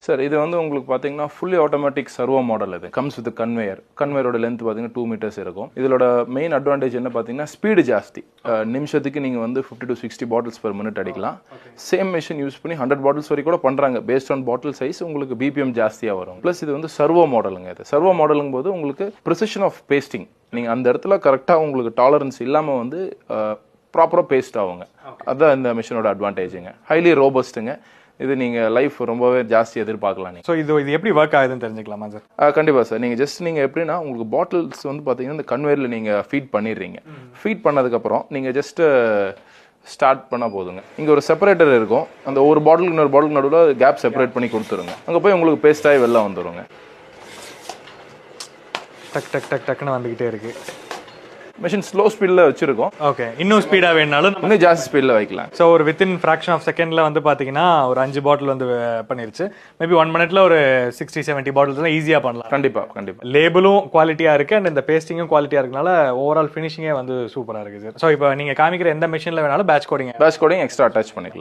Sir இது வந்து உங்களுக்கு பார்த்தீங்கன்னா ஃபுல்லி ஆட்டோமேட்டிக் சர்வோ மாடல். இது கம்ஸ் வித் கன்வேயரோட லென்த் பார்த்தீங்கன்னா 2 meters இருக்கும். இதோட மெயின் அட்வான்டேஜ் என்ன பார்த்தீங்கன்னா ஸ்பீடு ஜாஸ்தி. நிமிஷத்துக்கு நீங்கள் வந்து 50 to 60 bottles per minute அடிக்கலாம். சேம் மிஷின் யூஸ் பண்ணி 100 bottles வரைக்கும் கூட பண்ணுறாங்க. பேஸ்ட் ஆன் பாட்டில் சைஸ் உங்களுக்கு பிபிஎம் ஜாஸ்தியாக வரும். ப்ளஸ் இது வந்து சர்வோ மாடலுங்க. இது சர்வோ மாடலுங்க போது உங்களுக்கு ப்ரிசிஷன் ஆஃப் பேஸ்டிங், நீங்கள் அந்த இடத்துல கரெக்டாக உங்களுக்கு டாலரன்ஸ் இல்லாமல் வந்து ப்ராப்பராக பேஸ்ட் ஆகுங்க. அதுதான் இந்த மிஷினோட அட்வான்டேஜுங்க. ஹைலி ரோபஸ்ட்டுங்க. இது நீங்கள் லைஃப் ரொம்பவே ஜாஸ்தி எதிர்பார்க்கலாம். நீங்கள் இது எப்படி ஒர்க் ஆகுதுன்னு தெரிஞ்சுக்கலாமா சார்? கண்டிப்பாக சார். நீங்கள் எப்படின்னா உங்களுக்கு பாட்டில்ஸ் வந்து பார்த்தீங்கன்னா இந்த கன்வேயரில் நீங்கள் ஃபீட் பண்ணிடுறீங்க. ஃபீட் பண்ணதுக்கப்புறம் நீங்கள் ஜஸ்ட்டு ஸ்டார்ட் பண்ணால் போதுங்க. இங்கே ஒரு செப்பரேட்டர் இருக்கும். அந்த ஒரு பாட்டிலுக்கு இன்னொரு பாட்டிலுக்கு நடுவில் கேப் செப்பரேட் பண்ணி கொடுத்துருங்க. அங்கே போய் உங்களுக்கு பேஸ்டாகி வெளில வந்துடுங்க. டக் டக் டக் டக்குன்னு வந்துக்கிட்டே இருக்கு. மிஷின் ஸ்லோ ஸ்பீடில் வச்சிருக்கோம். ஓகே, இன்னும் ஸ்பீடாக வேணாலும் இன்னும் ஜாஸ்தி ஸ்பீடில் வைக்கலாம். ஸோ ஒரு வித்தின் ஃப்ராக்ஷன் ஆஃப் செகண்டில் வந்து பார்த்தீங்கன்னா ஒரு 5 பாட்டில் வந்து பண்ணிருச்சு. மேபி 1 minute ஒரு 60-70 பாட்டில்ஸ் ஈஸியாக பண்ணலாம். கண்டிப்பாக லேபிளும் குவாலிட்டியாக இருக்குது அண்ட் இந்த பேஸ்டிங்கும் குவாலிட்டியாக இருக்கனால ஓவரால் ஃபினிஷிங்கே வந்து சூப்பராக இருக்குது சார். ஸோ இப்போ நீங்கள் காமிக்கிற எந்த மிஷினில் வேணாலும் பேட்ச் கோடிங் எக்ஸ்ட்ரா அட்டாச் பண்ணிக்கலாம்.